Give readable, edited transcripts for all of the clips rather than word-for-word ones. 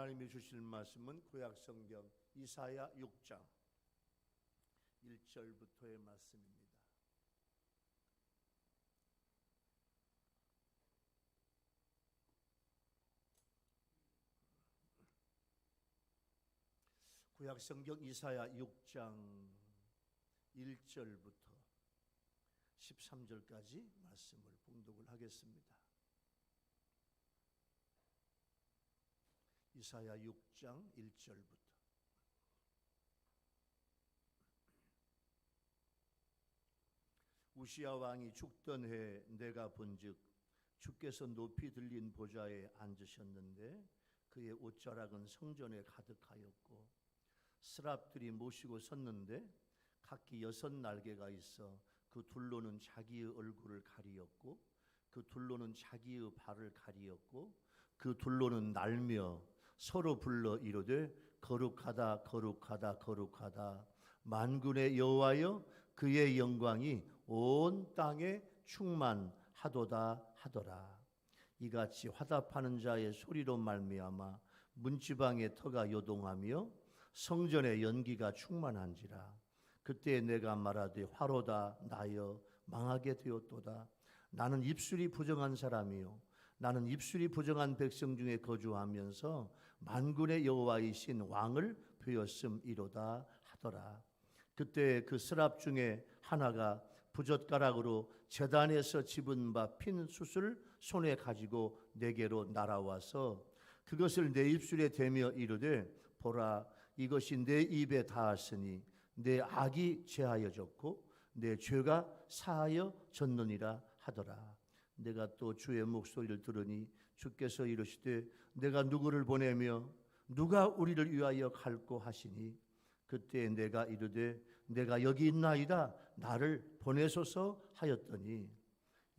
하나님이 주실 말씀은 구약성경 이사야 6장 1절부터의 말씀입니다. 구약성경 이사야 6장 1절부터 13절까지 말씀을 봉독을 하겠습니다. 이사야 6장 1절부터. 우시야 왕이 죽던 해 내가 본즉 주께서 높이 들린 보좌에 앉으셨는데 그의 옷자락은 성전에 가득하였고 스랍들이 모시고 섰는데 각기 6 날개가 있어 그 둘로는 자기의 얼굴을 가리었고 그 둘로는 자기의 발을 가리었고 그 둘로는 날며 서로 불러 이르되 거룩하다 거룩하다 거룩하다 만군의 여호와여 그의 영광이 온 땅에 충만하도다 하더라. 이같이 화답하는 자의 소리로 말미암아 문지방의 터가 요동하며 성전의 연기가 충만한지라. 그때 내가 말하되 화로다 나여 망하게 되었도다. 나는 입술이 부정한 사람이요 나는 입술이 부정한 백성 중에 거주하면서 만군의 여호와이신 왕을 배웠음이로다 하더라. 그때 그 스랍 중에 하나가 부젓가락으로 제단에서 집은 바 핀 숯을 손에 가지고 내게로 날아와서 그것을 내 입술에 대며 이르되 보라 이것이 내 입에 닿았으니 내 악이 제하여졌고 내 죄가 사하여졌느니라 하더라. 내가 또 주의 목소리를 들으니 주께서 이르시되 내가 누구를 보내며 누가 우리를 위하여 갈꼬 하시니 그때 내가 이르되 내가 여기 있나이다 나를 보내소서 하였더니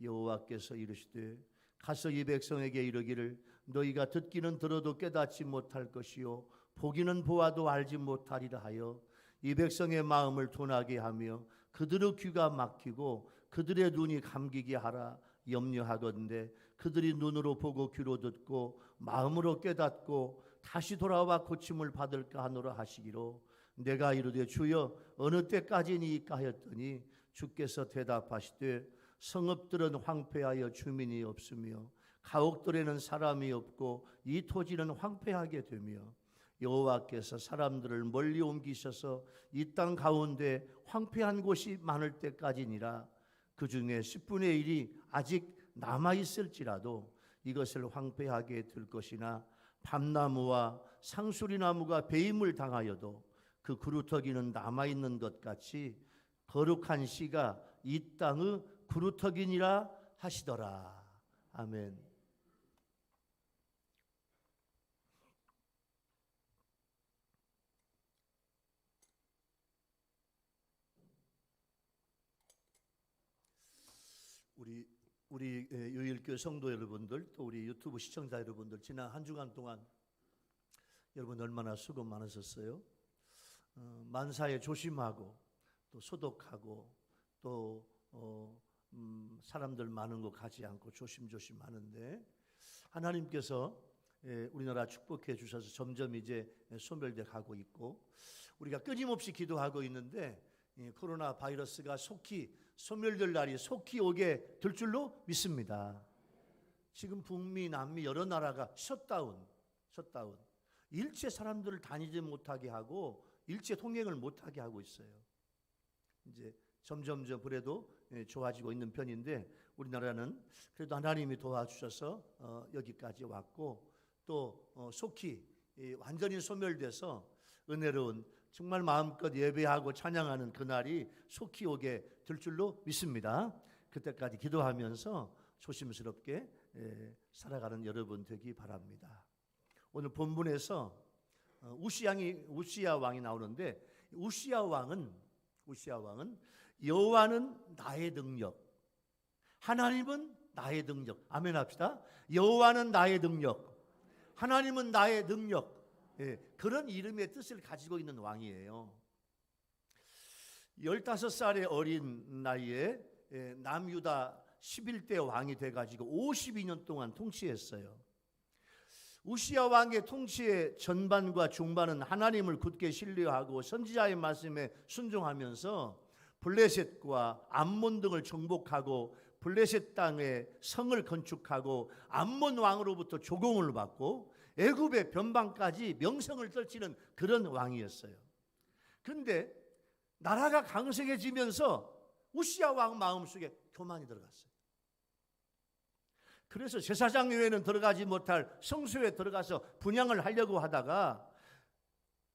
여호와께서 이르시되 가서 이 백성에게 이르기를 너희가 듣기는 들어도 깨닫지 못할 것이요 보기는 보아도 알지 못하리라 하여 이 백성의 마음을 둔하게 하며 그들의 귀가 막히고 그들의 눈이 감기게 하라 염려하건대 그들이 눈으로 보고 귀로 듣고 마음으로 깨닫고 다시 돌아와 고침을 받을까 하노라 하시기로 내가 이르되 주여 어느 때까지니까 하였더니 주께서 대답하시되 성읍들은 황폐하여 주민이 없으며 가옥들에는 사람이 없고 이 토지는 황폐하게 되며 여호와께서 사람들을 멀리 옮기셔서 이 땅 가운데 황폐한 곳이 많을 때까지니라. 그 중에 10분의 1이 아직 남아있을지라도 이것을 황폐하게 될 것이나 밤나무와 상수리나무가 배임을 당하여도 그 그루터기는 남아있는 것 같이 거룩한 씨가 이 땅의 그루터기니라 하시더라. 아멘. 우리 유일교회 성도 여러분들 또 우리 유튜브 시청자 여러분들 지난 한 주간 동안 여러분 얼마나 수고 많으셨어요. 만사에 조심하고 또 소독하고 또 사람들 많은 거 가지 않고 조심조심 하는데 하나님께서 우리나라 축복해 주셔서 점점 이제 소멸돼 가고 있고 우리가 끊임없이 기도하고 있는데 코로나 바이러스가 속히 소멸될 날이 속히 오게 될 줄로 믿습니다. 지금 북미, 남미 여러 나라가 셧다운 일체 사람들을 다니지 못하게 하고 일체 통행을 못하게 하고 있어요. 이제 점점 그래도 좋아지고 있는 편인데 우리나라는 그래도 하나님이 도와주셔서 여기까지 왔고 또 속히 완전히 소멸돼서 은혜로운 정말 마음껏 예배하고 찬양하는 그날이 속히 오게 될 줄로 믿습니다. 그때까지 기도하면서 조심스럽게 살아가는 여러분 되기 바랍니다. 오늘 본문에서 우시야 왕이 나오는데 우시야 왕은 여호와는 나의 능력, 하나님은 나의 능력. 아멘 합시다. 여호와는 나의 능력, 하나님은 나의 능력. 그런 이름의 뜻을 가지고 있는 왕이에요. 15살의 어린 나이에 남유다 11대 왕이 돼가지고 52년 동안 통치했어요. 우시야 왕의 통치의 전반과 중반은 하나님을 굳게 신뢰하고 선지자의 말씀에 순종하면서 블레셋과 암몬 등을 정복하고 블레셋 땅에 성을 건축하고 암몬 왕으로부터 조공을 받고 애굽의 변방까지 명성을 떨치는 그런 왕이었어요. 그런데 나라가 강성해지면서 우시야 왕 마음속에 교만이 들어갔어요. 그래서 제사장 외에는 들어가지 못할 성소에 들어가서 분향을 하려고 하다가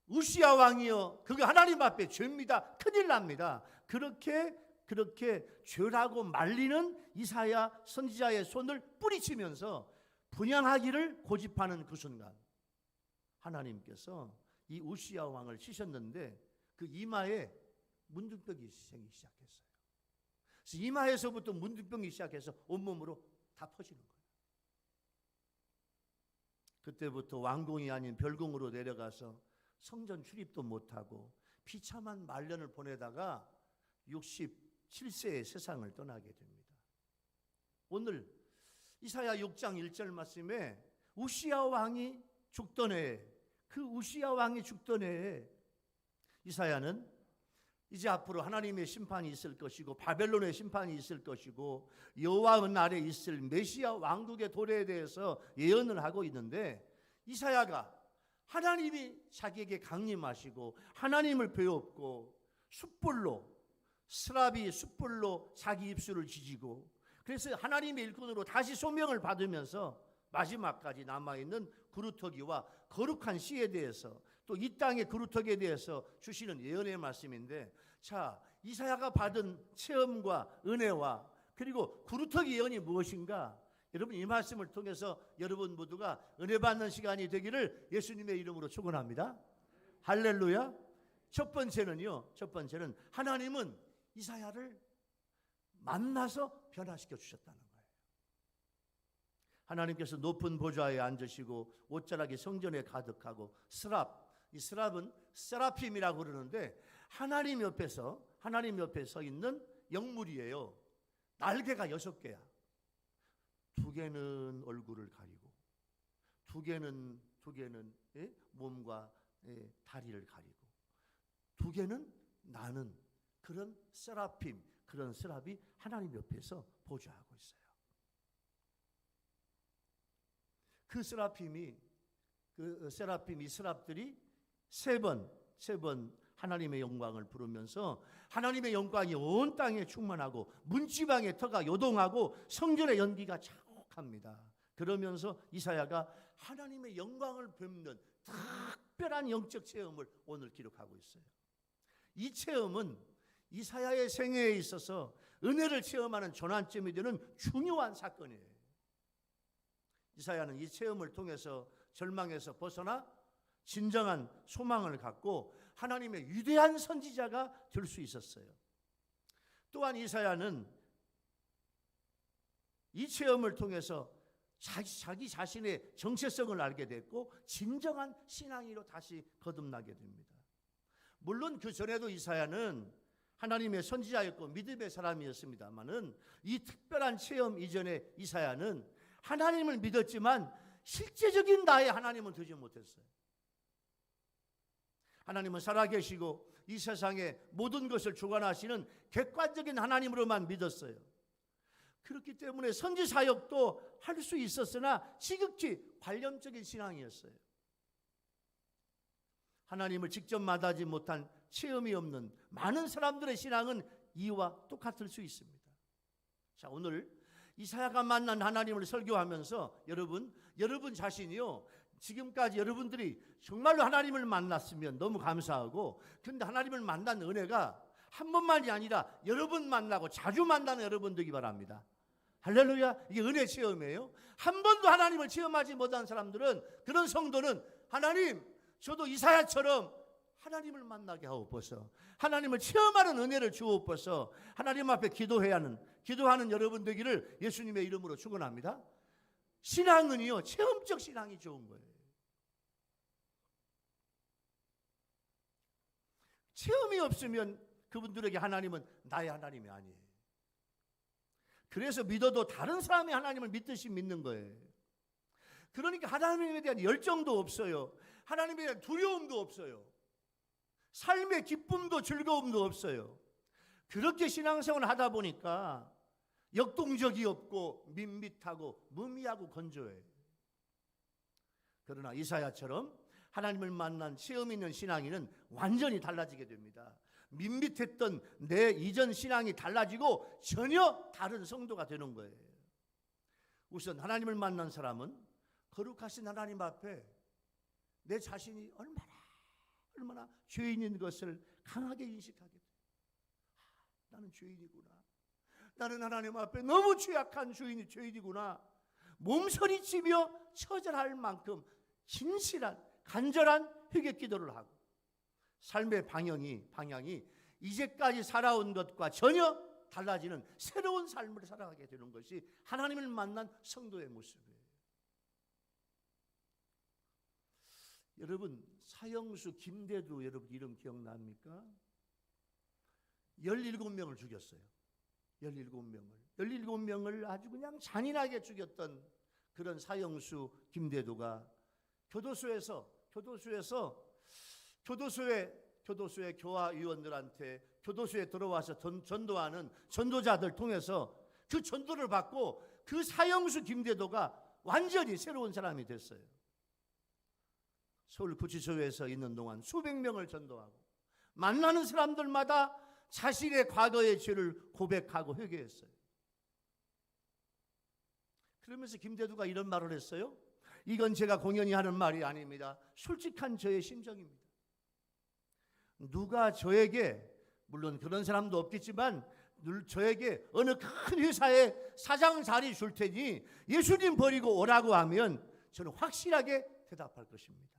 우시야 왕이여 그거 하나님 앞에 죄입니다. 큰일 납니다. 그렇게 죄라고 말리는 이사야 선지자의 손을 뿌리치면서 분향하기를 고집하는 그 순간 하나님께서 이 우시야 왕을 치셨는데 그 이마에 문둥병이 생기기 시작했어요. 그래서 이마에서부터 문둥병이 시작해서 온몸으로 다 퍼지는 거예요. 그때부터 왕궁이 아닌 별궁으로 내려가서 성전 출입도 못하고 비참한 말년을 보내다가 67세의 세상을 떠나게 됩니다. 오늘 이사야 6장 1절 말씀에 우시야 왕이 죽던 해에, 그 우시야 왕이 죽던 해에 이사야는 이제 앞으로 하나님의 심판이 있을 것이고 바벨론의 심판이 있을 것이고 여호와 날에 있을 메시아 왕국의 도래에 대해서 예언을 하고 있는데, 이사야가 하나님이 자기에게 강림하시고 하나님을 배웠고 스랍이 숯불로 자기 입술을 지지고 그래서 하나님의 일꾼으로 다시 소명을 받으면서 마지막까지 남아있는 그루터기와 거룩한 씨에 대해서 또 이 땅의 그루터기에 대해서 주시는 예언의 말씀인데, 자, 이사야가 받은 체험과 은혜와 그리고 그루터기 예언이 무엇인가? 여러분, 이 말씀을 통해서 여러분 모두가 은혜 받는 시간이 되기를 예수님의 이름으로 축원합니다. 할렐루야. 첫 번째는 하나님은 이사야를 만나서 변화시켜 주셨다는 거예요. 하나님께서 높은 보좌에 앉으시고 옷자락이 성전에 가득하고 이 스랍은 세라핌이라고 그러는데 하나님 옆에 서 있는 영물이에요. 날개가 6개야. 2개는 얼굴을 가리고 2개는 몸과 다리를 가리고 2개는 나는 그런 세라핌, 그런 스랍이 하나님 옆에서 보좌하고 있어요. 그 세라핌이 스랍들이 세 번 하나님의 영광을 부르면서 하나님의 영광이 온 땅에 충만하고 문지방의 터가 요동하고 성전의 연기가 자욱합니다. 그러면서 이사야가 하나님의 영광을 뵙는 특별한 영적 체험을 오늘 기록하고 있어요. 이 체험은 이사야의 생애에 있어서 은혜를 체험하는 전환점이 되는 중요한 사건이에요. 이사야는 이 체험을 통해서 절망에서 벗어나 진정한 소망을 갖고 하나님의 위대한 선지자가 될 수 있었어요. 또한 이사야는 이 체험을 통해서 자기 자신의 정체성을 알게 됐고 진정한 신앙인으로 다시 거듭나게 됩니다. 물론 그 전에도 이사야는 하나님의 선지자였고 믿음의 사람이었습니다만은 이 특별한 체험 이전에 이사야는 하나님을 믿었지만 실제적인 나의 하나님은 되지 못했어요. 하나님은 살아계시고 이 세상의 모든 것을 주관하시는 객관적인 하나님으로만 믿었어요. 그렇기 때문에 선지 사역도 할 수 있었으나 지극히 관념적인 신앙이었어요. 하나님을 직접 만나지 못한 체험이 없는 많은 사람들의 신앙은 이와 똑같을 수 있습니다. 자, 오늘 이사야가 만난 하나님을 설교하면서 여러분 자신이요, 지금까지 여러분들이 정말로 하나님을 만났으면 너무 감사하고, 근데 하나님을 만난 은혜가 한 번만이 아니라 여러 번 만나고 자주 만나는 여러분 되기 바랍니다. 할렐루야. 이게 은혜 체험이에요. 한 번도 하나님을 체험하지 못한 사람들은, 그런 성도는 하나님, 저도 이사야처럼 하나님을 만나게 하옵소서, 하나님을 체험하는 은혜를 주옵소서, 하나님 앞에 기도하는 여러분 되기를 예수님의 이름으로 축원합니다. 신앙은요, 체험적 신앙이 좋은 거예요. 체험이 없으면 그분들에게 하나님은 나의 하나님이 아니에요. 그래서 믿어도 다른 사람의 하나님을 믿듯이 믿는 거예요. 그러니까 하나님에 대한 열정도 없어요. 하나님에 대한 두려움도 없어요. 삶의 기쁨도 즐거움도 없어요. 그렇게 신앙생활을 하다 보니까 역동적이 없고 밋밋하고 무미하고 건조해요. 그러나 이사야처럼 하나님을 만난 체험 있는 신앙인은 완전히 달라지게 됩니다. 밋밋했던 내 이전 신앙이 달라지고 전혀 다른 성도가 되는 거예요. 우선 하나님을 만난 사람은 거룩하신 하나님 앞에 내 자신이 얼마나 죄인인 것을 강하게 인식하게 돼요. 나는 죄인이구나. 나는 하나님 앞에 너무 취약한 죄인이구나. 몸서리치며 처절할 만큼 진실한 간절한 회개 기도를 하고 삶의 방향이 이제까지 살아온 것과 전혀 달라지는 새로운 삶을 살아가게 되는 것이 하나님을 만난 성도의 모습이에요. 여러분, 사형수 김대두 여러분 이름 기억납니까? 17명을 죽였어요. 17명을 아주 그냥 잔인하게 죽였던 그런 사형수 김대두가 교도소의 교화위원들한테 교도소에 들어와서 전도하는 전도자들 통해서 그 전도를 받고 그 사형수 김대도가 완전히 새로운 사람이 됐어요. 서울구치소에서 있는 동안 수백 명을 전도하고 만나는 사람들마다 자신의 과거의 죄를 고백하고 회개했어요. 그러면서 김대두가 이런 말을 했어요. 이건 제가 공연히 하는 말이 아닙니다. 솔직한 저의 심정입니다. 누가 저에게, 물론 그런 사람도 없겠지만 저에게 어느 큰 회사에 사장 자리 줄 테니 예수님 버리고 오라고 하면 저는 확실하게 대답할 것입니다.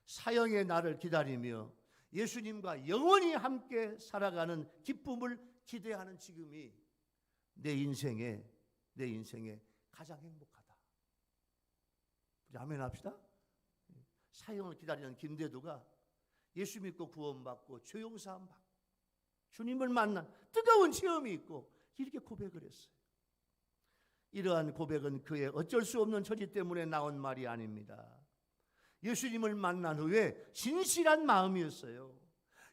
사형의 날을 기다리며 예수님과 영원히 함께 살아가는 기쁨을 기대하는 지금이 내 인생에 가장 행복하다. 아멘 합시다. 사형을 기다리는 김대두가 예수 믿고 구원받고 죄 용서함 받고 주님을 만난 뜨거운 체험이 있고 이렇게 고백을 했어요. 이러한 고백은 그의 어쩔 수 없는 처지 때문에 나온 말이 아닙니다. 예수님을 만난 후에 진실한 마음이었어요.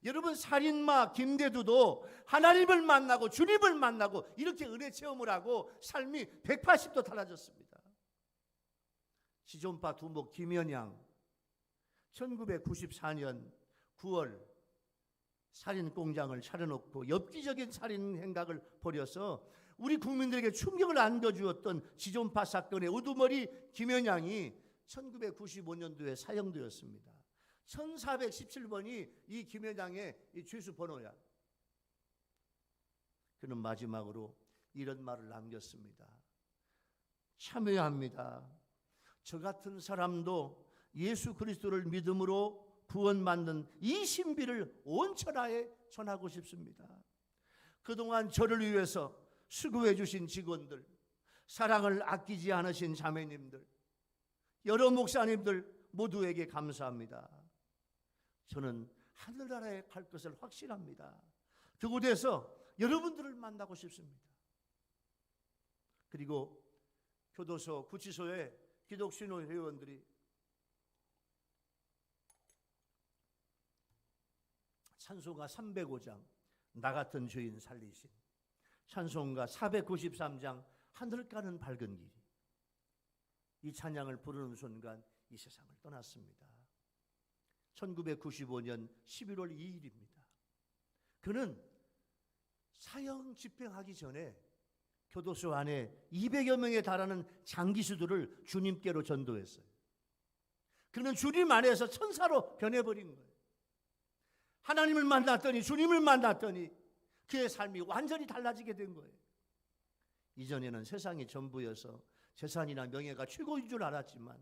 여러분, 살인마 김대두도 하나님을 만나고 주님을 만나고 이렇게 은혜 체험을 하고 삶이 180도 달라졌습니다. 지존파 두목 김연양 1994년 9월 살인 공장을 차려놓고 엽기적인 살인 행각을 벌여서 우리 국민들에게 충격을 안겨주었던 지존파 사건의 우두머리 김연양이 1995년도에 사형되었습니다. 1417번이 이 김연양의 죄수 번호야. 그는 마지막으로 이런 말을 남겼습니다. 참여합니다. 저 같은 사람도 예수 그리스도를 믿음으로 구원받는 이 신비를 온 천하에 전하고 싶습니다. 그동안 저를 위해서 수고해 주신 직원들, 사랑을 아끼지 않으신 자매님들, 여러 목사님들 모두에게 감사합니다. 저는 하늘나라에 갈 것을 확신합니다. 그곳에서 여러분들을 만나고 싶습니다. 그리고 교도소, 구치소에 기독신호 회원들이 찬송가 305장 나 같은 죄인 살리신, 찬송가 493장 하늘 가는 밝은 길, 이 찬양을 부르는 순간 이 세상을 떠났습니다. 1995년 11월 2일입니다. 그는 사형 집행하기 전에 교도소 안에 200여 명에 달하는 장기수들을 주님께로 전도했어요. 그는 주님 안에서 천사로 변해버린 거예요. 하나님을 만났더니, 주님을 만났더니 그의 삶이 완전히 달라지게 된 거예요. 이전에는 세상이 전부여서 재산이나 명예가 최고인 줄 알았지만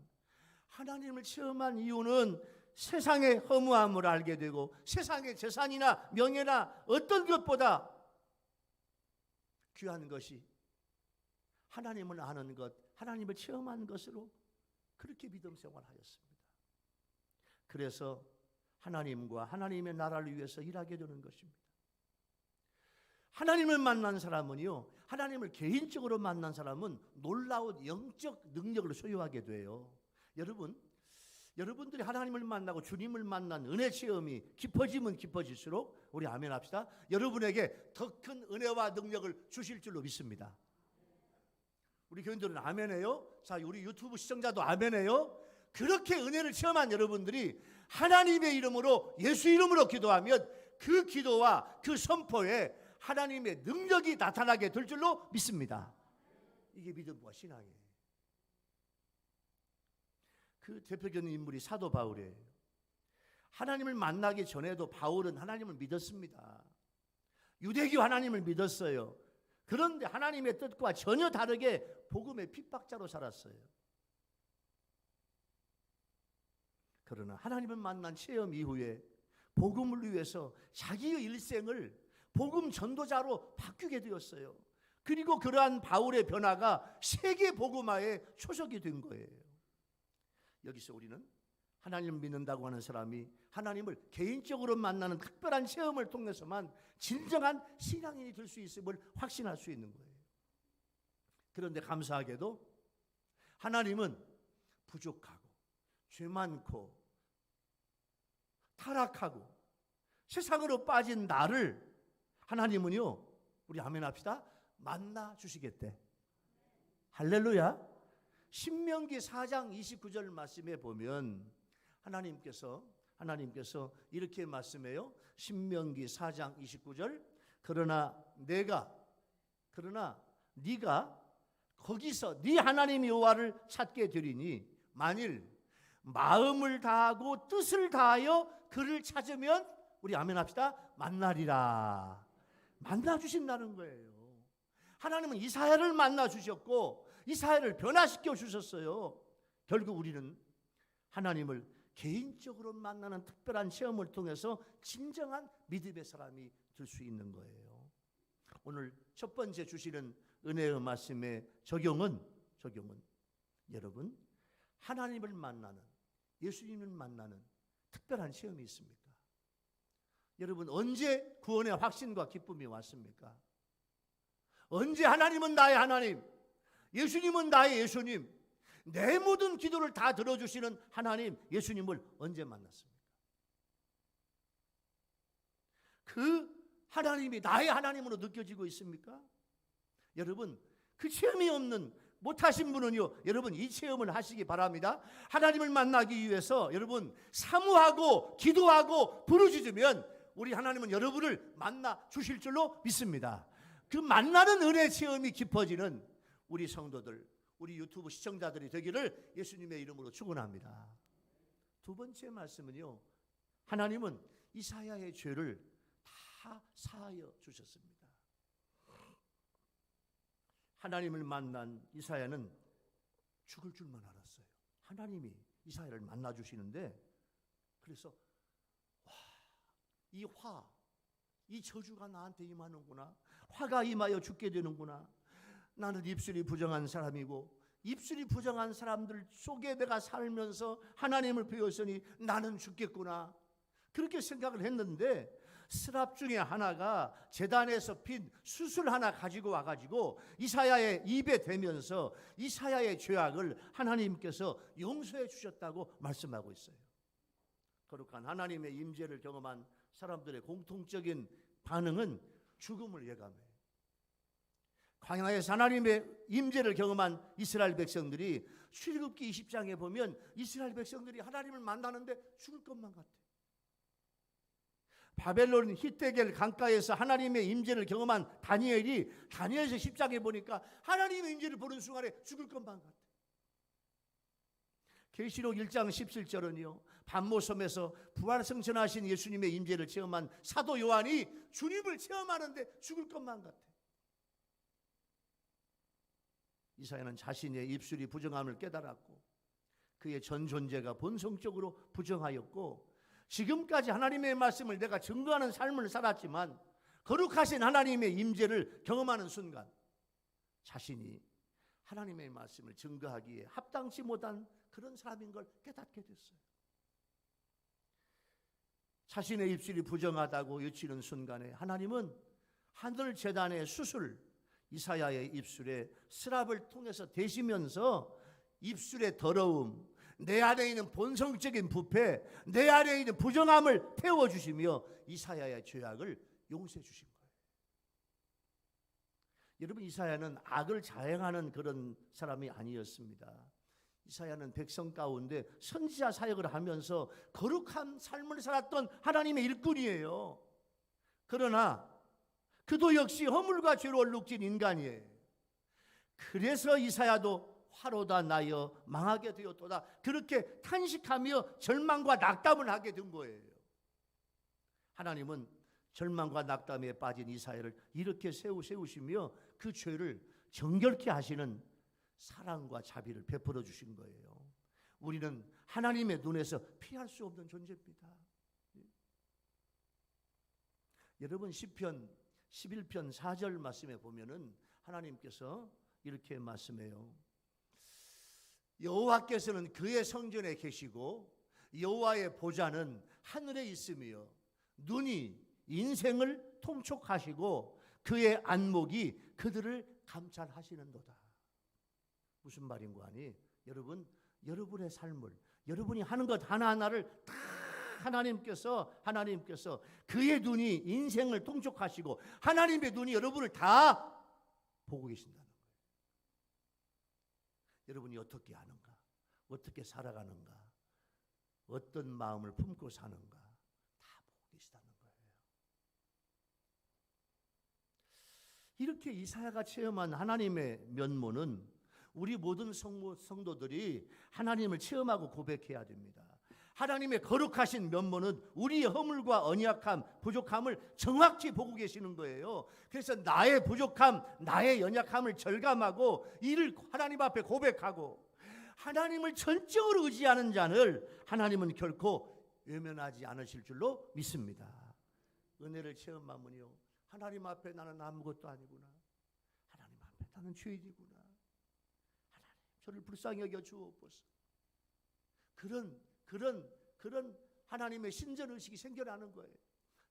하나님을 체험한 이유는 세상의 허무함을 알게 되고 세상의 재산이나 명예나 어떤 것보다 귀한 것이 하나님을 아는 것, 하나님을 체험한 것으로 그렇게 믿음 생활하였습니다. 그래서 하나님과 하나님의 나라를 위해서 일하게 되는 것입니다. 하나님을 만난 사람은요, 하나님을 개인적으로 만난 사람은 놀라운 영적 능력을 소유하게 돼요. 여러분들이 하나님을 만나고 주님을 만난 은혜 체험이 깊어지면 깊어질수록 우리 아멘 합시다. 여러분에게 더 큰 은혜와 능력을 주실 줄로 믿습니다. 우리 교인들은 아멘해요. 자, 우리 유튜브 시청자도 아멘해요. 그렇게 은혜를 체험한 여러분들이 하나님의 이름으로, 예수 이름으로 기도하면 그 기도와 그 선포에 하나님의 능력이 나타나게 될 줄로 믿습니다. 이게 믿음과 신앙이에요. 그 대표적인 인물이 사도 바울이에요. 하나님을 만나기 전에도 바울은 하나님을 믿었습니다. 유대교 하나님을 믿었어요. 그런데 하나님의 뜻과 전혀 다르게 복음의 핍박자로 살았어요. 그러나 하나님을 만난 체험 이후에 복음을 위해서 자기의 일생을 복음 전도자로 바뀌게 되었어요. 그리고 그러한 바울의 변화가 세계 복음화의 초석이 된 거예요. 여기서 우리는 하나님을 믿는다고 하는 사람이 하나님을 개인적으로 만나는 특별한 체험을 통해서만 진정한 신앙인이 될 수 있음을 확신할 수 있는 거예요. 그런데 감사하게도 하나님은 부족하고 죄 많고 타락하고 세상으로 빠진 나를 하나님은요, 우리 아멘 합시다, 만나 주시겠대. 할렐루야. 신명기 4장 29절 말씀에 보면 하나님께서 이렇게 말씀해요. 신명기 4장 29절. 그러나 네가 거기서 네 하나님 여호와를 찾게 되리니 만일 마음을 다하고 뜻을 다하여 그를 찾으면 우리 아멘 합시다, 만나리라. 만나 주신다는 거예요. 하나님은 이사야를 만나 주셨고 이사야를 변화시켜 주셨어요. 결국 우리는 하나님을 개인적으로 만나는 특별한 체험을 통해서 진정한 믿음의 사람이 될 수 있는 거예요. 오늘 첫 번째 주시는 은혜의 말씀의 적용은 여러분, 하나님을 만나는, 예수님을 만나는 특별한 체험이 있습니까? 여러분, 언제 구원의 확신과 기쁨이 왔습니까? 언제 하나님은 나의 하나님, 예수님은 나의 예수님, 내 모든 기도를 다 들어주시는 하나님, 예수님을 언제 만났습니까? 그 하나님이 나의 하나님으로 느껴지고 있습니까? 여러분, 그 체험이 못하신 분은요, 여러분 이 체험을 하시기 바랍니다. 하나님을 만나기 위해서 여러분 사모하고 기도하고 부르짖으면 우리 하나님은 여러분을 만나 주실 줄로 믿습니다. 그 만나는 은혜 체험이 깊어지는 우리 성도들, 우리 유튜브 시청자들이 되기를 예수님의 이름으로 축원합니다. 두 번째 말씀은요, 하나님은 이사야의 죄를 다 사하여 주셨습니다. 하나님을 만난 이사야는 죽을 줄만 알았어요. 하나님이 이사야를 만나 주시는데, 그래서 이 저주가 나한테 임하는구나, 화가 임하여 죽게 되는구나, 나는 입술이 부정한 사람이고 입술이 부정한 사람들 속에 내가 살면서 하나님을 배웠으니 나는 죽겠구나, 그렇게 생각을 했는데 스랍 중에 하나가 제단에서 핀 수술 하나 가지고 와가지고 이사야의 입에 대면서 이사야의 죄악을 하나님께서 용서해 주셨다고 말씀하고 있어요. 거룩한 하나님의 임재를 경험한 사람들의 공통적인 반응은 죽음을 예감해요. 광야에서 하나님의 임재를 경험한 이스라엘 백성들이 출애굽기 20장에 보면 이스라엘 백성들이 하나님을 만나는데 죽을 것만 같아. 바벨론 히데겔 강가에서 하나님의 임재를 경험한 다니엘이 다니엘서 10장에 보니까 하나님의 임재를 보는 순간에 죽을 것만 같아. 계시록 1장 17절은요, 반모섬에서 부활승천하신 예수님의 임재를 체험한 사도 요한이 주님을 체험하는데 죽을 것만 같아. 이사야는 자신의 입술이 부정함을 깨달았고 그의 전 존재가 본성적으로 부정하였고, 지금까지 하나님의 말씀을 내가 증거하는 삶을 살았지만 거룩하신 하나님의 임재를 경험하는 순간 자신이 하나님의 말씀을 증거하기에 합당치 못한 그런 사람인 걸 깨닫게 됐어요. 자신의 입술이 부정하다고 외치는 순간에 하나님은 하늘 제단의 수술, 이사야의 입술에 스랍을 통해서 대시면서 입술의 더러움, 내 안에 있는 본성적인 부패, 내 안에 있는 부정함을 태워주시며 이사야의 죄악을 용서해 주신 거예요. 여러분, 이사야는 악을 자행하는 그런 사람이 아니었습니다. 이사야는 백성 가운데 선지자 사역을 하면서 거룩한 삶을 살았던 하나님의 일꾼이에요. 그러나 그도 역시 허물과 죄로 얼룩진 인간이에요. 그래서 이사야도 화로다 나여 망하게 되었도다, 그렇게 탄식하며 절망과 낙담을 하게 된 거예요. 하나님은 절망과 낙담에 빠진 이사야를 이렇게 세우시며 그 죄를 정결케 하시는 사랑과 자비를 베풀어 주신 거예요. 우리는 하나님의 눈에서 피할 수 없는 존재입니다. 여러분, 시편 11편 4절 말씀에 보면은 하나님께서 이렇게 말씀해요. 여호와께서는 그의 성전에 계시고 여호와의 보좌는 하늘에 있으며 눈이 인생을 통촉하시고 그의 안목이 그들을 감찰하시는도다. 무슨 말인고 하니, 여러분, 여러분의 삶을, 여러분이 하는 것 하나하나를 다 하나님께서 그의 눈이 인생을 통촉하시고 하나님의 눈이 여러분을 다 보고 계신다는 거예요. 여러분이 어떻게 하는가, 어떻게 살아가는가, 어떤 마음을 품고 사는가 다 보고 계시다는 거예요. 이렇게 이사야가 체험한 하나님의 면모는 우리 모든 성도들이 하나님을 체험하고 고백해야 됩니다. 하나님의 거룩하신 면모는 우리의 허물과 언약함, 부족함을 정확히 보고 계시는 거예요. 그래서 나의 부족함, 나의 연약함을 절감하고 이를 하나님 앞에 고백하고 하나님을 전적으로 의지하는 자를 하나님은 결코 외면하지 않으실 줄로 믿습니다. 은혜를 체험하면요, 하나님 앞에 나는 아무것도 아니구나, 하나님 앞에 나는 죄인이구나, 하나님 저를 불쌍히 여겨 주옵소서, 그런 하나님의 신전의식이 생겨나는 거예요.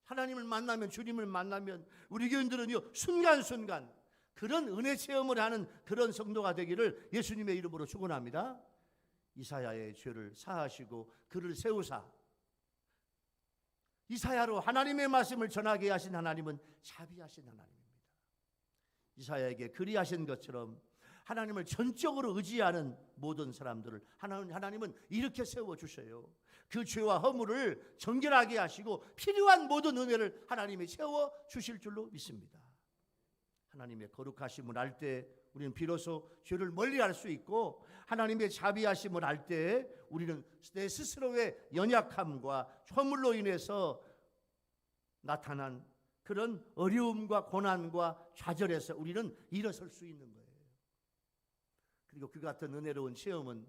하나님을 만나면, 주님을 만나면 우리 교인들은요, 순간순간 그런 은혜 체험을 하는 그런 성도가 되기를 예수님의 이름으로 축원합니다. 이사야의 죄를 사하시고 그를 세우사 이사야로 하나님의 말씀을 전하게 하신 하나님은 자비하신 하나님입니다. 이사야에게 그리하신 것처럼 하나님을 전적으로 의지하는 모든 사람들을 하나님은 이렇게 세워주셔요. 그 죄와 허물을 정결하게 하시고 필요한 모든 은혜를 하나님이 채워주실 줄로 믿습니다. 하나님의 거룩하심을 알 때 우리는 비로소 죄를 멀리할 수 있고, 하나님의 자비하심을 알 때 우리는 내 스스로의 연약함과 허물로 인해서 나타난 그런 어려움과 고난과 좌절에서 우리는 일어설 수 있는 거예요. 그리고 그 같은 은혜로운 체험은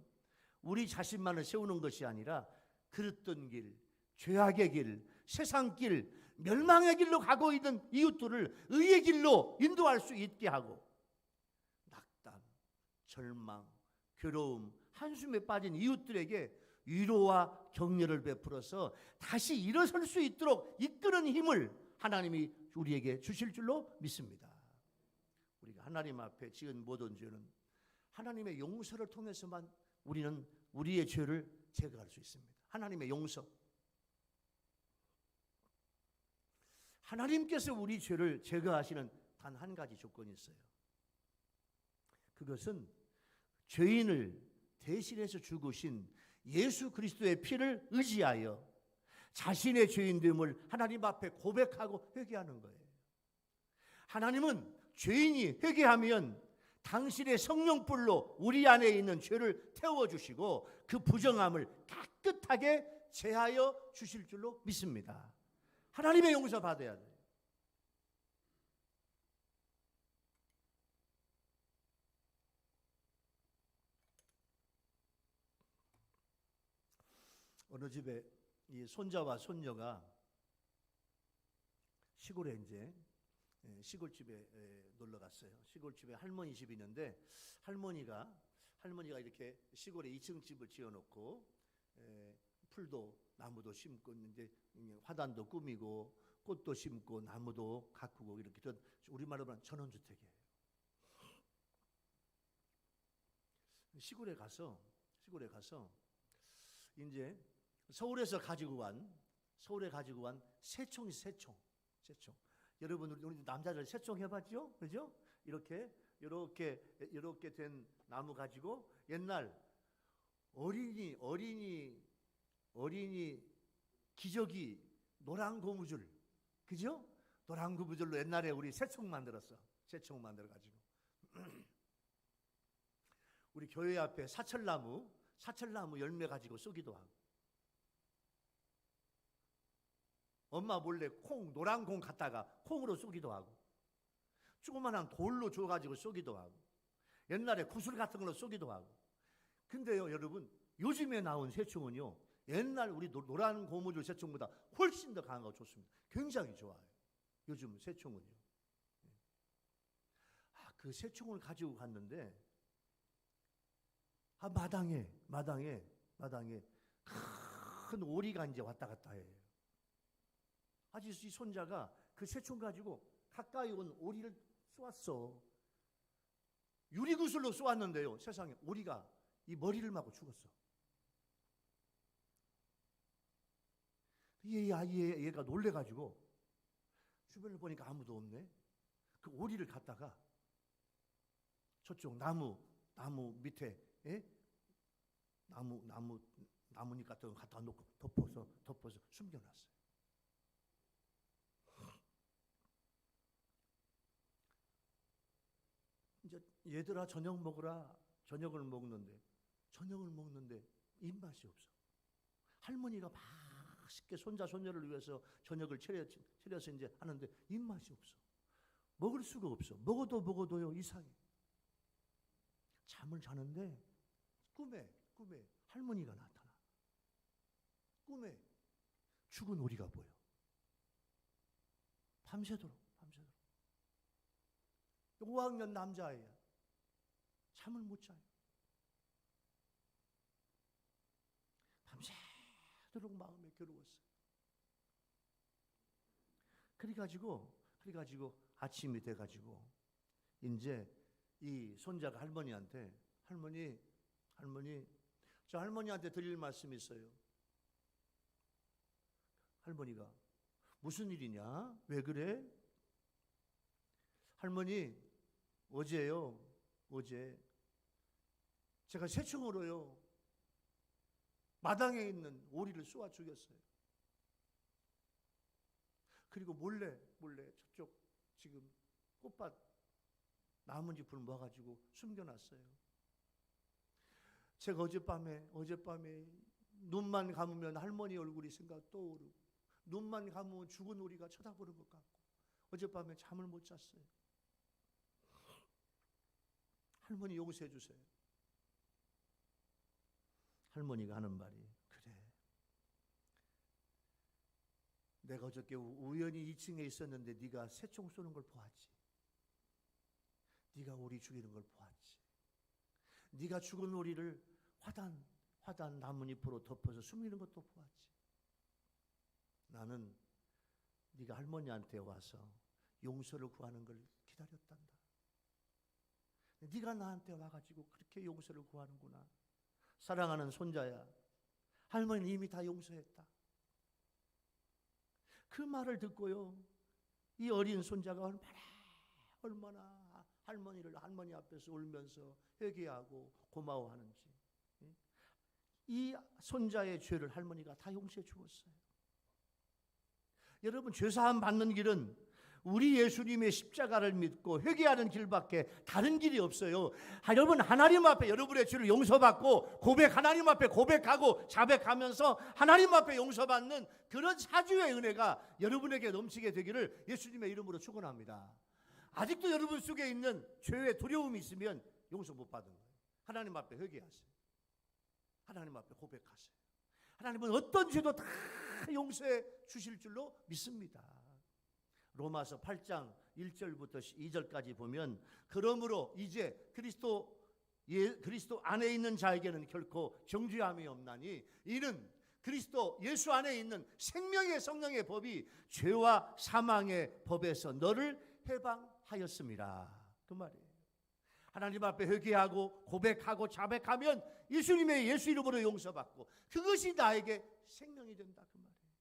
우리 자신만을 세우는 것이 아니라 그릇된 길, 죄악의 길, 세상 길, 멸망의 길로 가고 있는 이웃들을 의의 길로 인도할 수 있게 하고, 낙담, 절망, 괴로움, 한숨에 빠진 이웃들에게 위로와 격려를 베풀어서 다시 일어설 수 있도록 이끄는 힘을 하나님이 우리에게 주실 줄로 믿습니다. 우리가 하나님 앞에 지은 모든 죄는 하나님의 용서를 통해서만 우리는 우리의 죄를 제거할 수 있습니다. 하나님의 용서. 하나님께서 우리 죄를 제거하시는 단 한 가지 조건이 있어요. 그것은 죄인을 대신해서 죽으신 예수 그리스도의 피를 의지하여 자신의 죄인됨을 하나님 앞에 고백하고 회개하는 거예요. 하나님은 죄인이 회개하면 당신의 성령불로 우리 안에 있는 죄를 태워주시고 그 부정함을 깨끗하게 제하여 주실 줄로 믿습니다. 하나님의 용서 받아야 돼요. 어느 집에 이 손자와 손녀가 시골에 이제 시골집에 놀러 갔어요. 시골집에 할머니 집이 있는데 할머니가 이렇게 시골에 2층 집을 지어놓고 풀도 나무도 심고 있는데 화단도 꾸미고 꽃도 심고 나무도 가꾸고 이렇게 우리말로 말하면 전원주택이에요. 시골에 가서 이제 서울에 가지고 간 새총이 새총. 여러분 우리 남자들 새총 해봤죠? 그죠? 이렇게 된 나무 가지고 옛날 어린이 기저귀 노란 고무줄, 그죠? 노란 고무줄로 옛날에 우리 새총 만들었어. 새총 만들어 가지고 우리 교회 앞에 사철나무 열매 가지고 쏘기도 하고, 엄마 몰래 노란 콩 갖다가 콩으로 쏘기도 하고, 조그만한 돌로 줘가지고 쏘기도 하고, 옛날에 구슬 같은 걸로 쏘기도 하고. 근데요 여러분, 요즘에 나온 새총은요 옛날 우리 노란 고무줄 새총보다 훨씬 더 강하고 좋습니다. 굉장히 좋아요 요즘 새총은요. 그 새총을 가지고 갔는데 마당에 큰 오리가 이제 왔다 갔다 해요. 아저씨 손자가 그 새총 가지고 가까이 온 오리를 쏘았어. 유리구슬로 쏘았는데요, 세상에 오리가 이 머리를 맞고 죽었어. 얘가 놀래가지고 주변을 보니까 아무도 없네. 그 오리를 갖다가 저쪽 나무 밑에, 나뭇잎 같은 거 갖다 놓고 덮어서 숨겨놨어요. 이제 얘들아 저녁 먹으라. 저녁을 먹는데 입맛이 없어. 할머니가 맛있게 손자 손녀를 위해서 저녁을 차려서 이제 하는데 입맛이 없어. 먹을 수가 없어. 먹어도요 이상해. 잠을 자는데 꿈에 할머니가 나타나. 꿈에 죽은 오리가 보여. 밤새도록. 5학년 남자아이야. 잠을 못 자요. 밤새도록 마음에 괴로웠어요. 그래가지고 아침이 돼가지고 이제 이 손자가 할머니한테 할머니 저 할머니한테 드릴 말씀이 있어요. 할머니가 무슨 일이냐? 왜 그래? 할머니 어제 제가 새총으로요 마당에 있는 오리를 쏘아 죽였어요. 그리고 몰래 저쪽 지금 꽃밭 나뭇잎을 모아가지고 숨겨놨어요. 제가 어젯밤에 눈만 감으면 할머니 얼굴이 생각 떠오르고, 눈만 감으면 죽은 오리가 쳐다보는 것 같고, 어젯밤에 잠을 못 잤어요. 할머니 용서해 주세요. 할머니가 하는 말이, 그래, 내가 어저께 우연히 2층에 있었는데 네가 새총 쏘는 걸 보았지. 네가 오리 죽이는 걸 보았지. 네가 죽은 오리를 화단 나뭇잎으로 덮어서 숨기는 것도 보았지. 나는 네가 할머니한테 와서 용서를 구하는 걸 기다렸단다. 네가 나한테 와가지고 그렇게 용서를 구하는구나. 사랑하는 손자야, 할머니는 이미 다 용서했다. 그 말을 듣고요, 이 어린 손자가 얼마나 할머니 앞에서 울면서 회개하고 고마워하는지. 이 손자의 죄를 할머니가 다 용서해 주었어요. 여러분, 죄사함 받는 길은 우리 예수님의 십자가를 믿고 회개하는 길밖에 다른 길이 없어요. 여러분, 하나님 앞에 여러분의 죄를 용서받고 하나님 앞에 고백하고 자백하면서 하나님 앞에 용서받는 그런 사주의 은혜가 여러분에게 넘치게 되기를 예수님의 이름으로 축원합니다. 아직도 여러분 속에 있는 죄의 두려움이 있으면 용서 못 받은 거예요. 하나님 앞에 회개하세요. 하나님 앞에 고백하세요. 하나님은 어떤 죄도 다 용서해 주실 줄로 믿습니다. 로마서 8장 1절부터 2절까지 보면, 그러므로 이제 그리스도 안에 있는 자에게는 결코 정죄함이 없나니 이는 그리스도 예수 안에 있는 생명의 성령의 법이 죄와 사망의 법에서 너를 해방하였습니다. 그 말이에요. 하나님 앞에 회개하고 고백하고 자백하면 예수님의 예수 이름으로 용서받고 그것이 나에게 생명이 된다. 그 말이에요.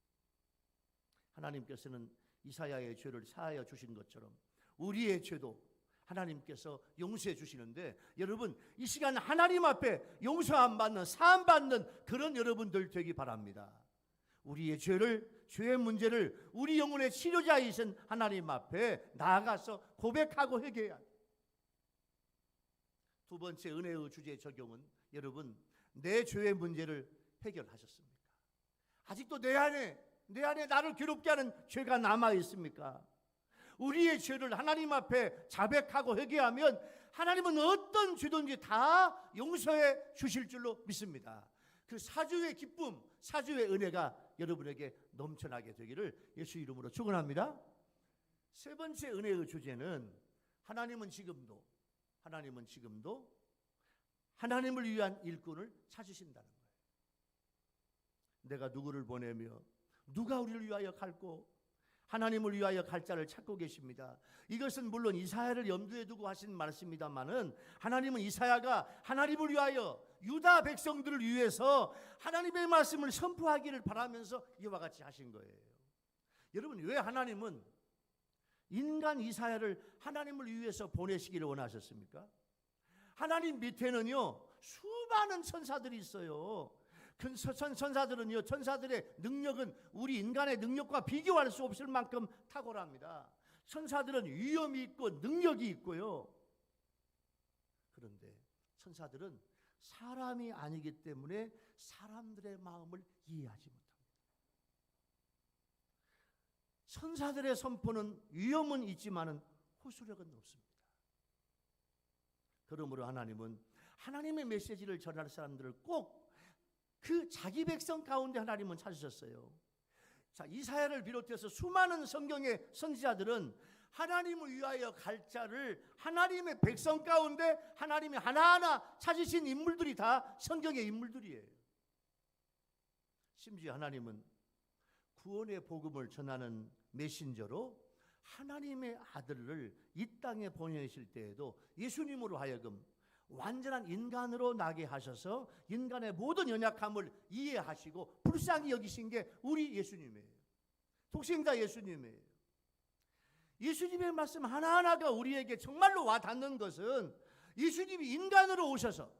하나님께서는 이사야의 죄를 사하여 주신 것처럼 우리의 죄도 하나님께서 용서해 주시는데, 여러분 이 시간 하나님 앞에 용서 안 받는, 사함 받는 그런 여러분들 되기 바랍니다. 우리의 죄의 문제를 우리 영혼의 치료자이신 하나님 앞에 나아가서 고백하고 회개해야 돼요. 두 번째 은혜의 주제 적용은, 여러분 내 죄의 문제를 해결하셨습니까? 아직도 내 안에 나를 괴롭게 하는 죄가 남아 있습니까? 우리의 죄를 하나님 앞에 자백하고 회개하면 하나님은 어떤 죄든지 다 용서해 주실 줄로 믿습니다. 그 사주의 기쁨, 사주의 은혜가 여러분에게 넘쳐나게 되기를 예수 이름으로 축원합니다. 세 번째 은혜의 주제는, 하나님은 지금도 하나님을 위한 일꾼을 찾으신다는 거예요. 내가 누구를 보내며 누가 우리를 위하여 갈고, 하나님을 위하여 갈 자를 찾고 계십니다. 이것은 물론 이사야를 염두에 두고 하신 말씀입니다만은, 하나님은 이사야가 하나님을 위하여 유다 백성들을 위해서 하나님의 말씀을 선포하기를 바라면서 이와 같이 하신 거예요. 여러분, 왜 하나님은 인간 이사야를 하나님을 위해서 보내시기를 원하셨습니까? 하나님 밑에는요 수많은 천사들이 있어요. 그 천사들은요, 천사들의 능력은 우리 인간의 능력과 비교할 수 없을 만큼 탁월합니다. 천사들은 위엄이 있고 능력이 있고요. 그런데 천사들은 사람이 아니기 때문에 사람들의 마음을 이해하지 못합니다. 천사들의 선포는 위엄은 있지만은 호소력은 없습니다. 그러므로 하나님은 하나님의 메시지를 전할 사람들을 꼭 그 자기 백성 가운데 하나님은 찾으셨어요. 자, 이사야를 비롯해서 수많은 성경의 선지자들은 하나님을 위하여 갈 자를 하나님의 백성 가운데 하나님이 하나하나 찾으신 인물들이 다 성경의 인물들이에요. 심지어 하나님은 구원의 복음을 전하는 메신저로 하나님의 아들을 이 땅에 보내실 때에도 예수님으로 하여금 완전한 인간으로 나게 하셔서 인간의 모든 연약함을 이해하시고 불쌍히 여기신 게 우리 예수님이에요. 독생자 예수님이에요. 예수님의 말씀 하나하나가 우리에게 정말로 와닿는 것은, 예수님이 인간으로 오셔서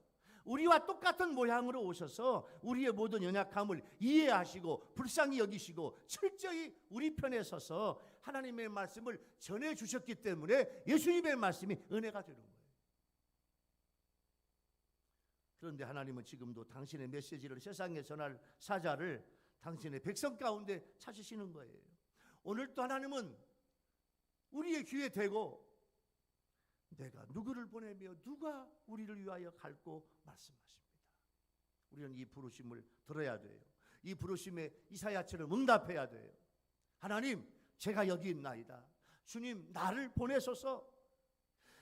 우리와 똑같은 모양으로 오셔서 우리의 모든 연약함을 이해하시고 불쌍히 여기시고 철저히 우리 편에 서서 하나님의 말씀을 전해주셨기 때문에 예수님의 말씀이 은혜가 되는 거예요. 그런데 하나님은 지금도 당신의 메시지를 세상에 전할 사자를 당신의 백성 가운데 찾으시는 거예요. 오늘도 하나님은 우리의 귀에 대고 내가 누구를 보내며 누가 우리를 위하여 갈고 말씀하십니다. 우리는 이 부르심을 들어야 돼요. 이 부르심에 이사야처럼 응답해야 돼요. 하나님, 제가 여기 있나이다. 주님, 나를 보내소서.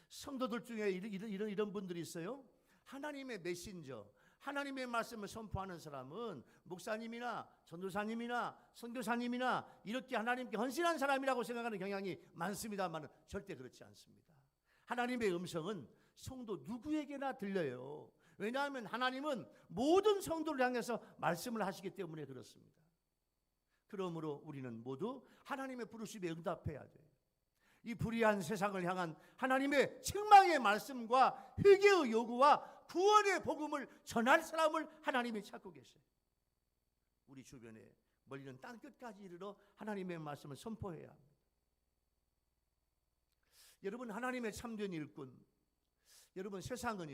성도들 중에 이런 분들이 있어요. 하나님의 메신저, 하나님의 말씀을 선포하는 사람은 목사님이나 전도사님이나 선교사님이나 이렇게 하나님께 헌신한 사람이라고 생각하는 경향이 많습니다만 절대 그렇지 않습니다. 하나님의 음성은 성도 누구에게나 들려요. 왜냐하면 하나님은 모든 성도를 향해서 말씀을 하시기 때문에 그렇습니다. 그러므로 우리는 모두 하나님의 부르심에 응답해야 돼요. 이 불의한 세상을 향한 하나님의 책망의 말씀과 회개의 요구와 구원의 복음을 전할 사람을 하나님이 찾고 계세요. 우리 주변에 멀리는 땅끝까지 이르러 하나님의 말씀을 선포해야 합니다. 여러분, 하나님의 참된 일꾼, 여러분 세상은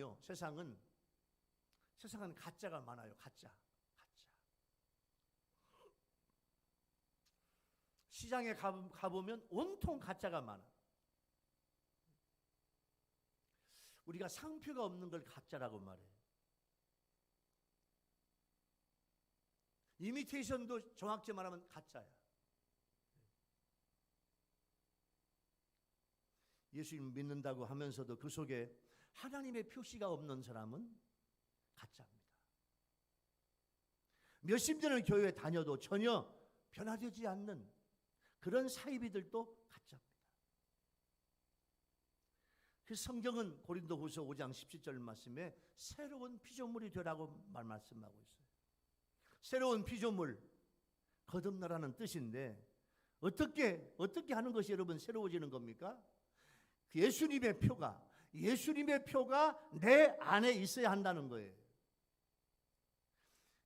가짜가 많아요. 가짜. 시장에 가보면 온통 가짜가 많아. 우리가 상표가 없는 걸 가짜라고 말해요. 이미테이션도 정확히 말하면 가짜야. 예수님 믿는다고 하면서도 그 속에 하나님의 표시가 없는 사람은 가짜입니다. 몇십 년을 교회에 다녀도 전혀 변화되지 않는 그런 사이비들도 가짜입니다. 그 성경은 고린도후서 5장 17절 말씀에 새로운 피조물이 되라고 말씀하고 있어요. 새로운 피조물, 거듭나라는 뜻인데 어떻게 하는 것이 여러분 새로워지는 겁니까? 예수님의 표가 내 안에 있어야 한다는 거예요.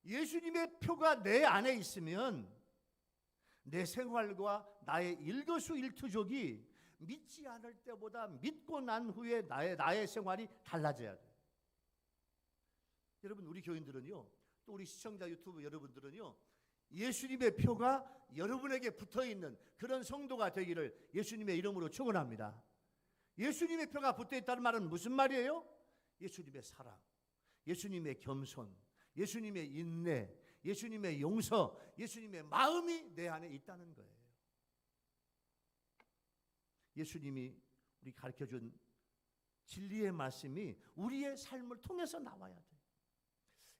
예수님의 표가 내 안에 있으면 내 생활과 나의 일거수일투족이 믿지 않을 때보다 믿고 난 후에 나의 생활이 달라져야 돼요. 여러분, 우리 교인들은요, 또 우리 시청자 유튜브 여러분들은요, 예수님의 표가 여러분에게 붙어있는 그런 성도가 되기를 예수님의 이름으로 축원합니다. 예수님의 표가 붙어있다는 말은 무슨 말이에요? 예수님의 사랑, 예수님의 겸손, 예수님의 인내, 예수님의 용서, 예수님의 마음이 내 안에 있다는 거예요. 예수님이 우리 가르쳐준 진리의 말씀이 우리의 삶을 통해서 나와야 돼요.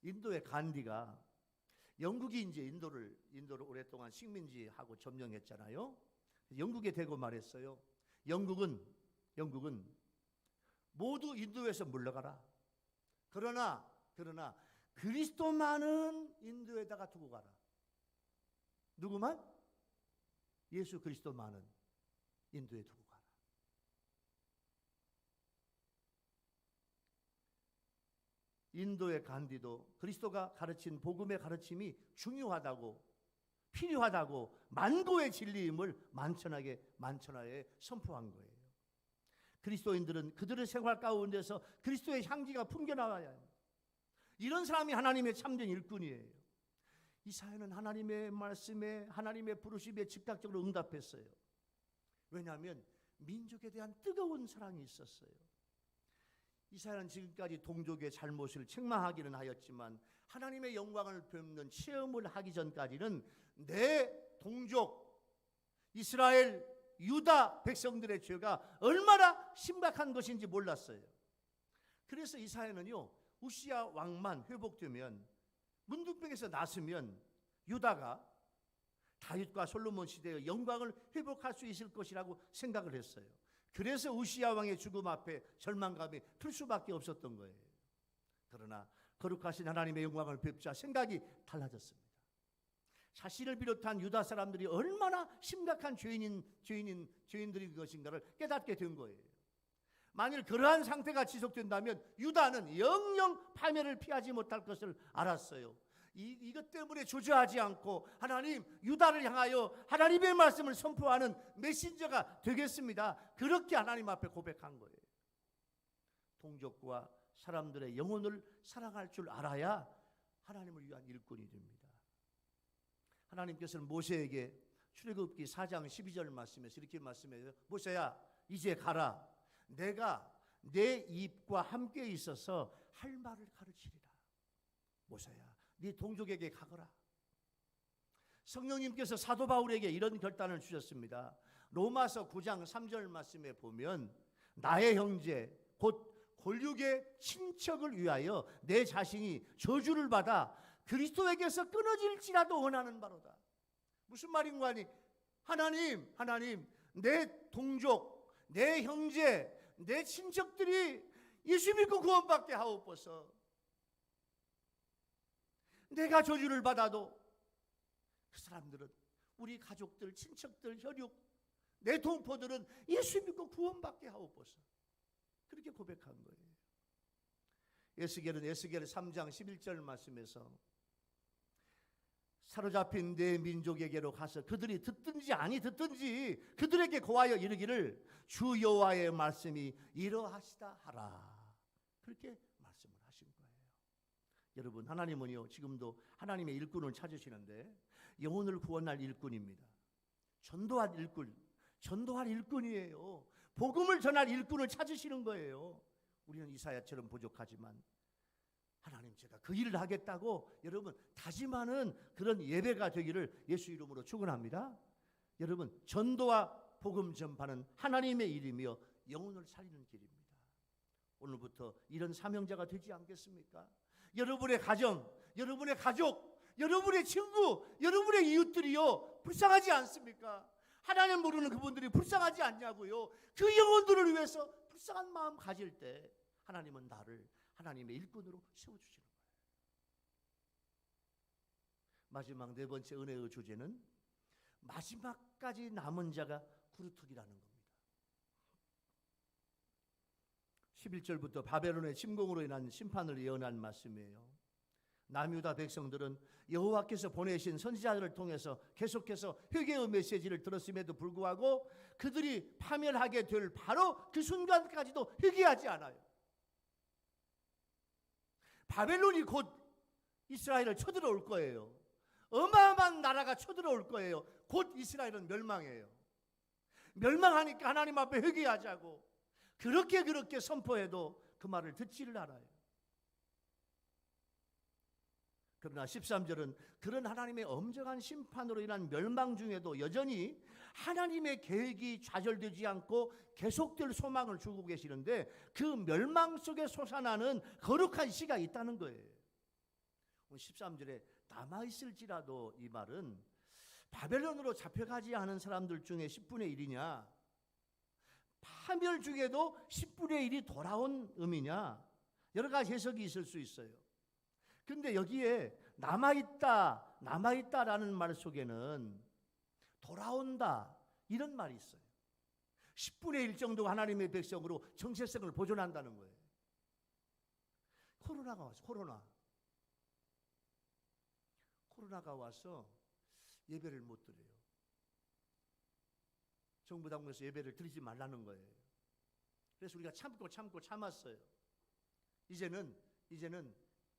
인도의 간디가, 영국이 이제 인도를 오랫동안 식민지하고 점령했잖아요. 영국에 대고 말했어요. 영국은 모두 인도에서 물러가라. 그러나 그리스도만은 인도에다가 두고 가라. 누구만? 예수 그리스도만은 인도에 두고 가라. 인도의 간디도 그리스도가 가르친 복음의 가르침이 중요하다고, 필요하다고, 만고의 진리임을 만천하에 선포한 거예요. 그리스도인들은 그들의 생활 가운데서 그리스도의 향기가 풍겨나와야 합니다. 이런 사람이 하나님의 참된 일꾼이에요. 이사야는 하나님의 말씀에, 하나님의 부르심에 즉각적으로 응답했어요. 왜냐하면 민족에 대한 뜨거운 사랑이 있었어요. 이사야는 지금까지 동족의 잘못을 책망하기는 하였지만 하나님의 영광을 뵙는 체험을 하기 전까지는 내 동족 이스라엘 유다 백성들의 죄가 얼마나 심각한 것인지 몰랐어요. 그래서 이사야는요, 우시야 왕만 회복되면, 문둥병에서 나으면 유다가 다윗과 솔로몬 시대의 영광을 회복할 수 있을 것이라고 생각을 했어요. 그래서 우시야 왕의 죽음 앞에 절망감이 클 수밖에 없었던 거예요. 그러나 거룩하신 하나님의 영광을 뵙자 생각이 달라졌습니다. 자신을 비롯한 유다 사람들이 얼마나 심각한 죄인들인 것인가를 깨닫게 된 거예요. 만일 그러한 상태가 지속된다면 유다는 영영 파멸을 피하지 못할 것을 알았어요. 이것 때문에 주저하지 않고 하나님, 유다를 향하여 하나님의 말씀을 선포하는 메신저가 되겠습니다. 그렇게 하나님 앞에 고백한 거예요. 동족과 사람들의 영혼을 사랑할 줄 알아야 하나님을 위한 일꾼이 됩니다. 하나님께서는 모세에게 출애굽기 4장 12절 말씀에서 이렇게 말씀해요. 모세야, 이제 가라. 내가 내 입과 함께 있어서 할 말을 가르치리라. 모세야, 네 동족에게 가거라. 성령님께서 사도 바울에게 이런 결단을 주셨습니다. 로마서 9장 3절 말씀에 보면 나의 형제 곧 골육의 친척을 위하여 내 자신이 저주를 받아 그리스도에게서 끊어질지라도 원하는 바로다. 무슨 말인가 하니 하나님 내 동족, 내 형제, 내 친척들이 예수 믿고 구원받게 하옵소서. 내가 저주를 받아도 그 사람들은, 우리 가족들, 친척들, 혈육, 내 동포들은 예수 믿고 구원받게 하옵소서. 그렇게 고백한 거예요. 에스겔 3장 11절 말씀에서 사로잡힌 내 민족에게로 가서 그들이 듣든지 아니 듣든지 그들에게 고하여 이르기를 주 여호와의 말씀이 이러하시다 하라. 그렇게 말씀을 하신 거예요. 여러분, 하나님은요 지금도 하나님의 일꾼을 찾으시는데 영혼을 구원할 일꾼입니다. 전도할 일꾼이에요. 복음을 전할 일꾼을 찾으시는 거예요. 우리는 이사야처럼 부족하지만 하나님, 제가 그 일을 하겠다고 여러분 다짐하는 그런 예배가 되기를 예수 이름으로 축원합니다. 여러분, 전도와 복음 전파는 하나님의 일이며 영혼을 살리는 길입니다. 오늘부터 이런 사명자가 되지 않겠습니까? 여러분의 가정, 여러분의 가족, 여러분의 친구, 여러분의 이웃들이요 불쌍하지 않습니까? 하나님 모르는 그분들이 불쌍하지 않냐고요. 그 영혼들을 위해서 불쌍한 마음 가질 때 하나님은 나를 하나님의 일꾼으로 세워주시는 거예요. 마지막 네 번째 은혜의 주제는 마지막까지 남은 자가 구루터기라는 겁니다. 11절부터 바벨론의 침공으로 인한 심판을 예언한 말씀이에요. 남유다 백성들은 여호와께서 보내신 선지자들을 통해서 계속해서 회개의 메시지를 들었음에도 불구하고 그들이 파멸하게 될 바로 그 순간까지도 회개하지 않아요. 바벨론이 곧 이스라엘을 쳐들어올 거예요. 어마어마한 나라가 쳐들어올 거예요. 곧 이스라엘은 멸망해요. 멸망하니까 하나님 앞에 회개하자고 그렇게 선포해도 그 말을 듣지를 않아요. 그러나 13절은 그런 하나님의 엄정한 심판으로 인한 멸망 중에도 여전히 하나님의 계획이 좌절되지 않고 계속될 소망을 주고 계시는데 그 멸망 속에 솟아나는 거룩한 씨가 있다는 거예요. 13절에 남아있을지라도 이 말은 바벨론으로 잡혀가지 않은 사람들 중에 10분의 1이냐 파멸 중에도 10분의 1이 돌아온 의미냐 여러 가지 해석이 있을 수 있어요. 근데 여기에 남아있다라는 말 속에는 돌아온다 이런 말이 있어요. 10분의 1 정도 하나님의 백성으로 정체성을 보존한다는 거예요. 코로나가 와서 코로나가 와서 예배를 못 드려요. 정부 당국에서 예배를 드리지 말라는 거예요. 그래서 우리가 참았어요. 이제는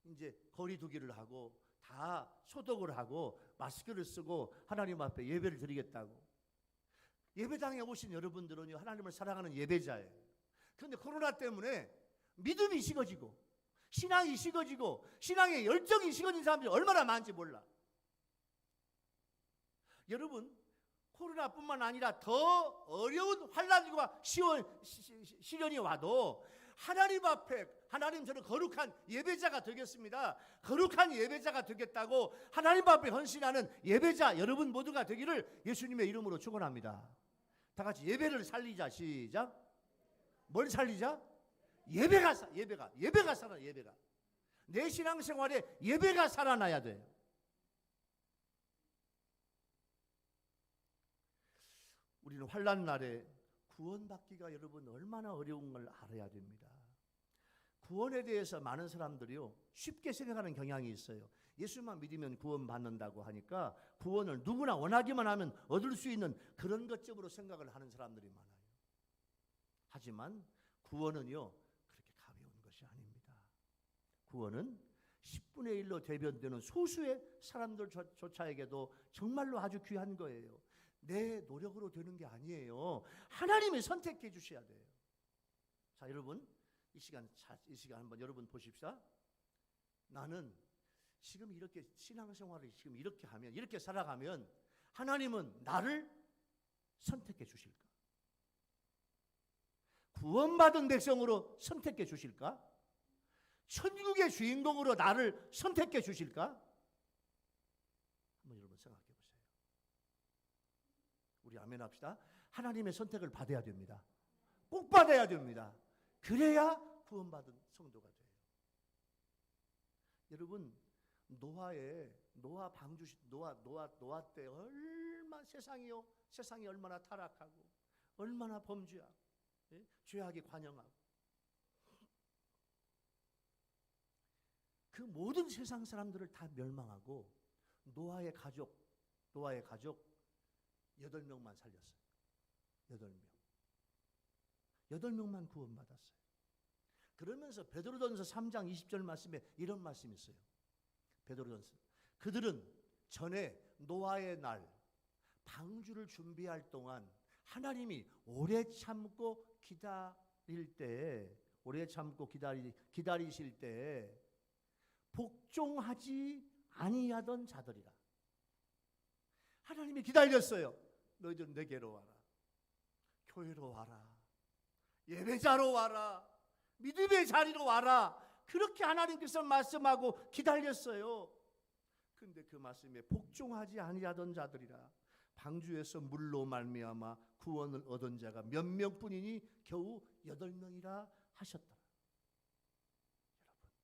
이제 거리 두기를 하고 다 소독을 하고 마스크를 쓰고 하나님 앞에 예배를 드리겠다고. 예배당에 오신 여러분들은요 하나님을 사랑하는 예배자예요. 그런데 코로나 때문에 믿음이 식어지고 신앙이 식어지고 신앙의 열정이 식어진 사람들이 얼마나 많은지 몰라. 여러분 코로나뿐만 아니라 더 어려운 환난과 시련이 와도 하나님 앞에 하나님 저는 거룩한 예배자가 되겠습니다. 거룩한 예배자가 되겠다고 하나님 앞에 헌신하는 예배자 여러분 모두가 되기를 예수님의 이름으로 축원합니다. 다 같이 예배를 살리자. 시작. 뭘 살리자? 예배가 살아. 예배가 내 신앙생활에 예배가 살아나야 돼요. 우리는 환난 날에 구원받기가 여러분 얼마나 어려운 걸 알아야 됩니다. 구원에 대해서 많은 사람들이요 쉽게 생각하는 경향이 있어요. 예수만 믿으면 구원받는다고 하니까 구원을 누구나 원하기만 하면 얻을 수 있는 그런 것쯤으로 생각을 하는 사람들이 많아요. 하지만 구원은요 그렇게 가벼운 것이 아닙니다. 구원은 10분의 1로 대변되는 소수의 사람들조차에게도 정말로 아주 귀한 거예요. 내 노력으로 되는 게 아니에요. 하나님이 선택해 주셔야 돼요. 자, 여러분 이 시간 한번 여러분 보십시오. 나는 지금 이렇게 신앙생활을 지금 이렇게 하면 이렇게 살아가면 하나님은 나를 선택해 주실까? 구원받은 백성으로 선택해 주실까? 천국의 주인공으로 나를 선택해 주실까? 한번 여러분 생각해 보세요. 우리 아멘 합시다. 하나님의 선택을 받아야 됩니다. 꼭 받아야 됩니다. 그래야 구원받은 성도가 돼요. 여러분 노아 때 얼마나 세상이 얼마나 타락하고 얼마나 범죄하고 죄악이 관영하고 그 모든 세상 사람들을 다 멸망하고 노아의 가족 8명만 살렸어요. 8명만 구원받았어요. 그러면서 베드로전서 3장 20절 말씀에 이런 말씀이 있어요. 베드로전서 그들은 전에 노아의 날 방주를 준비할 동안 하나님이 오래 참고 기다리실 때 복종하지 아니하던 자들이라. 하나님이 기다렸어요. 너희들 내게로 와라. 교회로 와라. 예배자로 와라. 믿음의 자리로 와라. 그렇게 하나님께서 말씀하고 기다렸어요. 근데 그 말씀에 복종하지 아니하던 자들이라 방주에서 물로 말미암아 구원을 얻은 자가 몇 명뿐이니 겨우 8명이라 하셨더라. 여러분,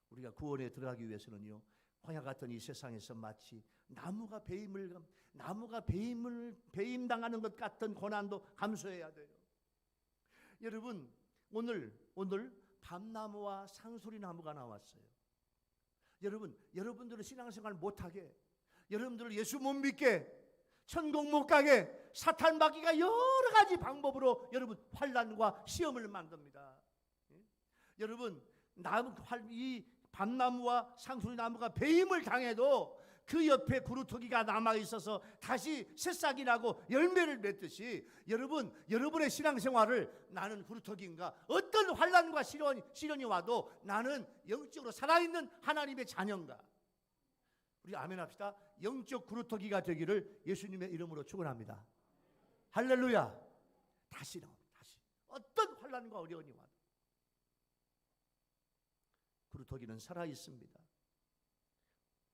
우리가 구원에 들어가기 위해서는요, 광야 같은 이 세상에서 마치 나무가 배임당하는 것 같은 고난도 감수해야 돼요. 여러분, 오늘 밤나무와 상수리나무가 나왔어요. 여러분들은 신앙생활 못하게, 여러분들을 예수 못 믿게, 천국 못 가게 사탄 마귀가 여러 가지 방법으로 여러분 환난과 시험을 만듭니다. 여러분, 이 밤나무와 상수리나무가 배임을 당해도 그 옆에 구루터기가 남아있어서 다시 새싹이 나고 열매를 맺듯이 여러분의 신앙생활을 나는 구루터기인가, 어떤 환난과 시련이 와도 나는 영적으로 살아있는 하나님의 자녀인가. 우리 아멘 합시다. 영적 구루터기가 되기를 예수님의 이름으로 축원합니다. 할렐루야. 다시 어떤 환난과 어려움이 와도 구루터기는 살아있습니다.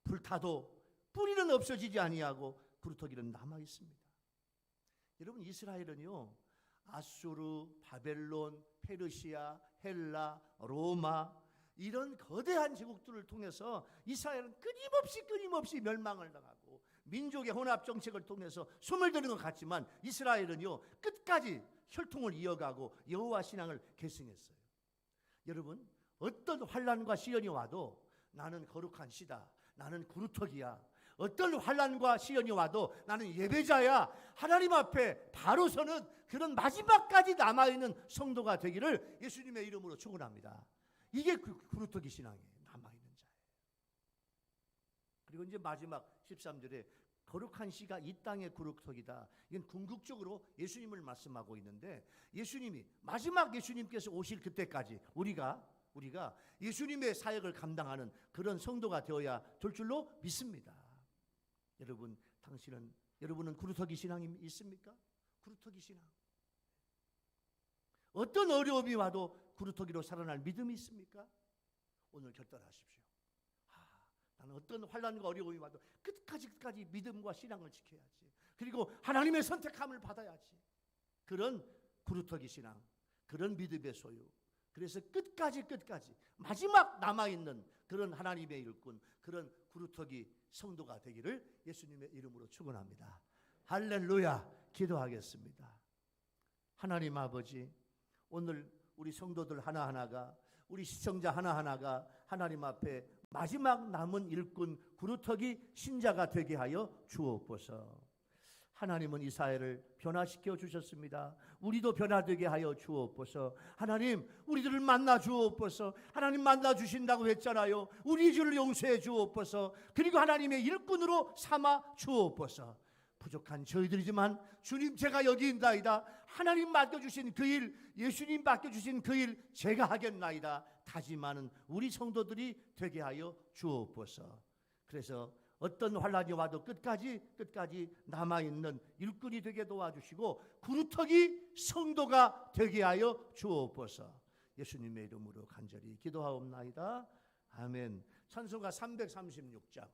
불타도 뿌리는 없어지지 아니하고 구루터기는 남아있습니다. 여러분, 이스라엘은요, 아수르, 바벨론, 페르시아, 헬라, 로마 이런 거대한 제국들을 통해서 이스라엘은 끊임없이 멸망을 당하고 민족의 혼합 정책을 통해서 숨을 들이는 것 같지만 이스라엘은요, 끝까지 혈통을 이어가고 여호와 신앙을 계승했어요. 여러분, 어떤 환난과 시련이 와도 나는 거룩한 시다, 나는 구루터기야, 어떤 환난과 시련이 와도 나는 예배자야, 하나님 앞에 바로 서는 그런 마지막까지 남아있는 성도가 되기를 예수님의 이름으로 축원합니다. 이게 구루터기 신앙이에요. 남아있는 자예요. 그리고 이제 마지막 13절에 거룩한 씨가 이 땅의 구루터기다. 이건 궁극적으로 예수님을 말씀하고 있는데, 마지막 예수님께서 오실 그때까지 우리가 예수님의 사역을 감당하는 그런 성도가 되어야 될 줄로 믿습니다. 여러분은 구루터기 신앙이 있습니까? 구루터기 신앙. 어떤 어려움이 와도 구루터기로 살아날 믿음이 있습니까? 오늘 결단하십시오. 나는 어떤 환난과 어려움이 와도 끝까지 믿음과 신앙을 지켜야지. 그리고 하나님의 선택함을 받아야지. 그런 구루터기 신앙, 그런 믿음의 소유. 그래서 끝까지 마지막 남아있는 그런 하나님의 일꾼, 그런 구루터기 성도가 되기를 예수님의 이름으로 축원합니다. 할렐루야. 기도하겠습니다. 하나님 아버지, 오늘 우리 성도들 하나하나가, 우리 시청자 하나하나가 하나님 앞에 마지막 남은 일꾼 구루터기 신자가 되게 하여 주옵소서. 하나님은 이 사회를 변화시켜 주셨습니다. 우리도 변화되게 하여 주옵소서. 하나님, 우리들을 만나 주옵소서. 하나님 만나 주신다고 했잖아요. 우리 죄를 용서해 주옵소서. 그리고 하나님의 일꾼으로 삼아 주옵소서. 부족한 저희들이지만 주님, 제가 여기 있나이다. 하나님 맡겨주신 그 일, 예수님 맡겨주신 그 일 제가 하겠나이다. 다짐하는 우리 성도들이 되게 하여 주옵소서. 그래서 어떤 환난이 와도 끝까지 남아있는 일꾼이 되게 도와주시고 구루터기 성도가 되게 하여 주옵소서. 예수님의 이름으로 간절히 기도하옵나이다. 아멘. 찬송가 336장